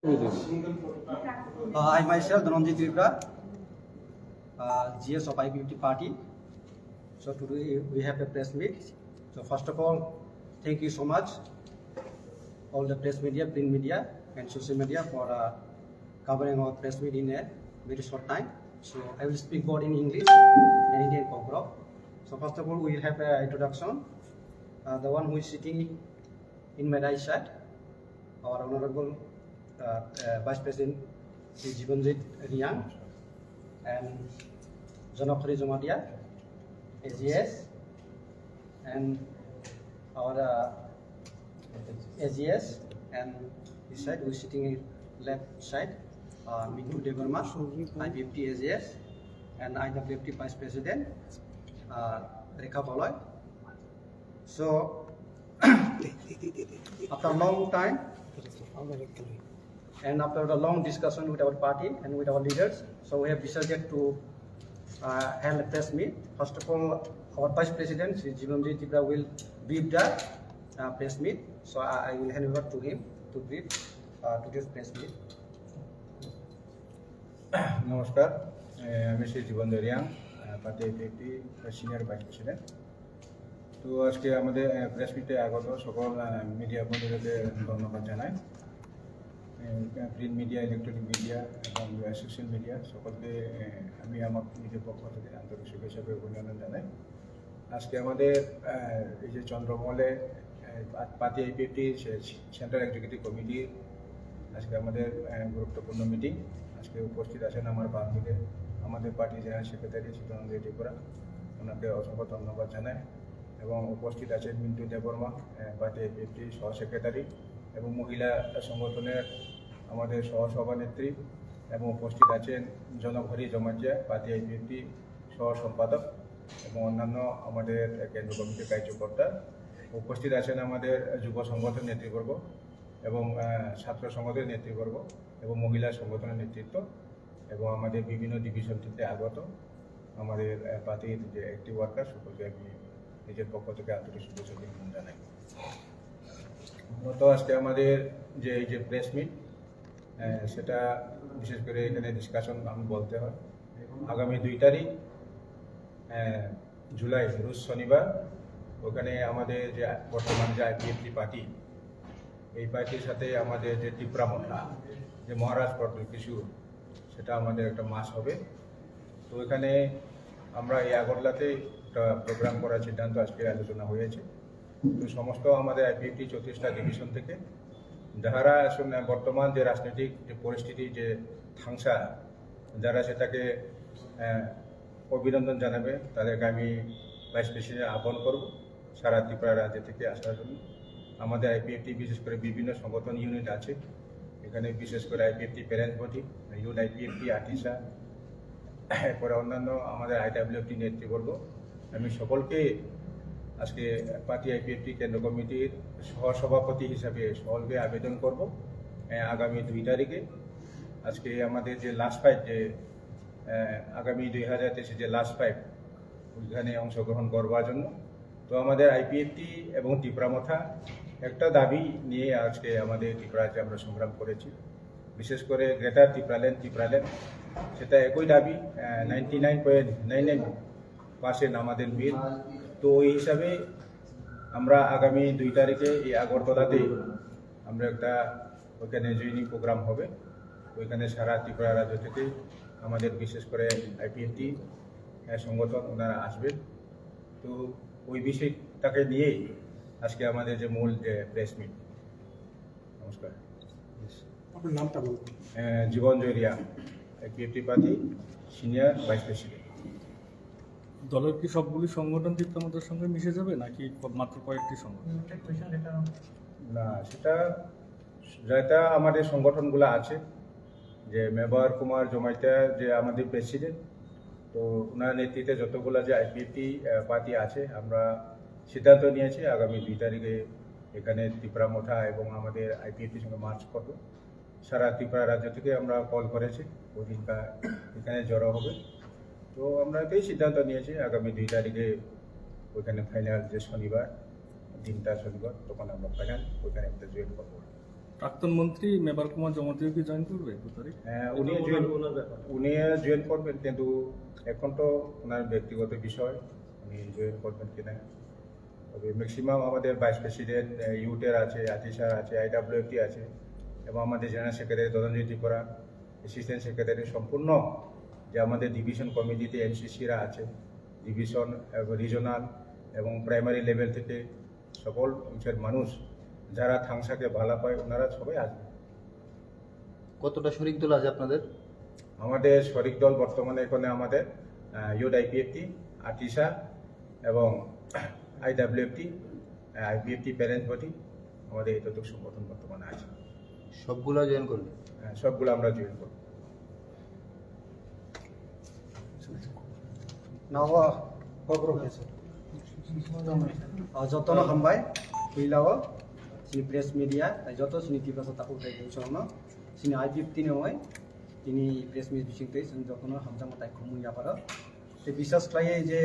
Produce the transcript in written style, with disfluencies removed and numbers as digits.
I myself, Dhananjoy Tripura, GS of IPFT party. So today we have a press meet. So first of all, thank you so much, all the press media, print media, and social media for covering our press meet in a very short time. So I will speak both in English and Indian Kogro. So first of all, we will have an introduction. The one who is sitting in my right side, our Honorable Vice President Dhananjoy Tripura and Janakari Jomadia, AGS, and our AGS, and this side who is sitting in left side, Mintu Devarma, IPFT AGS, and IPFT Vice President Rekha Baloy. So after a long time, and after the long discussion with our party and with our leaders, so we have decided to have a press meet. First of all, our Vice President, Dhananjoy Tripura, will brief the press meet. So I will hand over to him to brief today's press meet. নমস্কার, আমি Shri Jibanjoy Reang, party IPFT senior vice president. তো আজকে আমাদের press মিটে আগত সকল media বন্ধুদেরকে ধন্যবাদ জানাই। প্রিন্ট মিডিয়া, ইলেকট্রনিক মিডিয়া এবং সোশ্যাল মিডিয়া সকলকে আমি আমার নিজের পক্ষ থেকে আন্তরিক শুভেচ্ছা অভিনন্দন জানাই। আজকে আমাদের এই যে চন্দ্রমহলে পার্টি আইপিএফটি সেন্ট্রাল এক্সিকিউটিভ কমিটির আজকে আমাদের গুরুত্বপূর্ণ মিটিং। আজকে উপস্থিত আছেন আমার বান্ধবীদের, আমাদের পার্টির জেনারেল সেক্রেটারি ধনঞ্জয় ত্রিপুরা, ওনাকে অসংখ্য ধন্যবাদ জানাই। এবং উপস্থিত আছেন মিন্টু দেববর্মা, পার্টি আইপিএফটি সহ সেক্রেটারি এবং মহিলা সংগঠনের আমাদের সহসভানেত্রী, এবং উপস্থিত আছেন জনঘরি জমাজিয়া, পার্টি আইপিএফটি সহ সম্পাদক এবং অন্যান্য আমাদের কেন্দ্র কমিটির কার্যকর্তা। উপস্থিত আছেন আমাদের যুব সংগঠন নেতৃবর্গ এবং ছাত্র সংগঠনের নেতৃবর্গ এবং মহিলা সংগঠনের নেতৃত্ব এবং আমাদের বিভিন্ন ডিভিশন থেকে আগত আমাদের পার্টির যে অ্যাক্টিভ ওয়ার্কার, সকলকে আমি নিজের পক্ষ থেকে আন্তরিক শুভেচ্ছা জানাই। মূলত আজকে আমাদের যে এই যে প্রেস মিট, সেটা বিশেষ করে এখানে ডিসকাশন আমি বলতে হয়। আগামী 2 তারিখ জুলাই, রোজ শনিবার, ওখানে আমাদের যে বর্তমান যে আইপিএফটি পার্টি, এই পার্টির সাথে আমাদের যে টিপরা মঠা, যে মহারাজ পটল কিশোর, সেটা আমাদের একটা মাস হবে। তো এখানে আমরা এই আগরতলাতে একটা প্রোগ্রাম করার সিদ্ধান্ত আজকে আলোচনা হয়েছে। তো সমস্ত আমাদের আইপিএফটি 34টা ডিভিশন থেকে যারা আসলে বর্তমান যে রাজনৈতিক যে পরিস্থিতি, যে ধাংসা, যারা সেটাকে অভিনন্দন জানাবে, তাদেরকে আমি ভাইস প্রেসিডেন্ট আহ্বান করব সারা ত্রিপুরা রাজ্য থেকে আসার জন্য। আমাদের আইপিএফটি বিশেষ করে বিভিন্ন সংগঠন ইউনিট আছে এখানে, বিশেষ করে IPFT parents body, youth IPFT, আর্টিসা, এরপরে অন্যান্য আমাদের আইডব্লিউএফটি নেতৃবর্গ। আমি সকলকে আজকে পার্টি আইপিএফটি কেন্দ্র কমিটির সহসভাপতি হিসাবে সকলকে আবেদন করব আগামী 2 তারিখে আজকে আমাদের যে লাস্ট ফাইট, যে আগামী 2023 যে লাস্ট ফাইট, ওইখানে অংশগ্রহণ করবার জন্য। তো আমাদের আইপিএফটি এবং ত্রিপুরা মথা একটা দাবি নিয়ে আজকে আমাদের ত্রিপুরাতে আমরা সংগ্রাম করেছি, বিশেষ করে গ্রেটার ত্রিপুরাল্যান্ড, সেটা একই দাবি, 99.99% আমাদের মিল। তো ওই হিসাবে আমরা আগামী 2 তারিখে এই আগরতলাতে আমরা একটা ওইখানে জয়নিং প্রোগ্রাম হবে। ওইখানে সারা ত্রিপুরা রাজ্য থেকে আমাদের বিশেষ করে আইপিএফটি সংগঠন ওনারা আসবেন। তো ওই বিষয়টাকে নিয়েই আজকে আমাদের যে মূল যে প্রেস মিট। নমস্কার। আপনার নামটা বলুন। Jibanjoy Riya, IPFT party senior vice president. দলের কি সবগুলি সংগঠন ত্রিপুরা মথার সঙ্গে মিশে যাবে নাকি মাত্র কয়েকটি সংগঠন? না, যেটা আমাদের সংগঠনগুলো আছে, যে মেবার কুমার জমাইতা যে আমাদের প্রেসিডেন্ট, তো ওনার নেতৃত্বে যতগুলো যে আইপিএফটি পার্টি আছে, আমরা সিদ্ধান্ত নিয়েছি আগামী 2 তারিখে এখানে ত্রিপুরা মথা এবং আমাদের আইপিএফটির সঙ্গে মার্চ করব। সারা ত্রিপুরা রাজ্য থেকে আমরা কল করেছি, ওই দিনটা এখানে জড়ো হবে। তো আমরা এটাই সিদ্ধান্ত নিয়েছি আগামী 2 তারিখে ওইখানে ফাইনাল, যে শনিবার, 3টা শনিবার, তখন আমরা ফাইনাল ওইখানে একটা জয়েন করবো। প্রাক্তন মন্ত্রী মেবার কুমার জমাতীয় কি জয়েন করবে 2 তারিখ? উনি জয়েন করবেন, কিন্তু এখন তো ওনার ব্যক্তিগত বিষয়, উনি জয়েন করবেন কিনা। তবে ম্যাক্সিমাম আমাদের ভাইস প্রেসিডেন্ট ইউটের আছে, আতিশার আছে, IWFT আছে, এবং আমাদের general secretary Dhananjay Tripura, assistant secretary, সম্পূর্ণ যে আমাদের ডিভিশন কমিটিতে MCCরা আছে, ডিভিশন রিজনাল এবং প্রাইমারি লেভেল থেকে সকল অংশের মানুষ যারা থাংসাকে ভালো পায় ওনারা সবাই আসবে। কতটা শরিক দল আছে আপনাদের? আমাদের শরিক দল বর্তমানে এখানে আমাদের ইউড IPFT, আতিশা এবং IWFT, IPFT প্যারেন্ট বডি, আমাদের এতটুকু সংগঠন বর্তমানে আছে। সবগুলা জয়েন করবে? সবগুলো আমরা জয়েন করব। नावा जतन हामबाय फैलाओ सिनि प्रेस मीडिया जत सिनि टिप्रा सत्ताखौ उठायदों सनो सिनि IPFT नय तिनि प्रेस मिट बिसिंतै जों जतन हामजां मताय खमुया पारो ते बिसास खालायो जे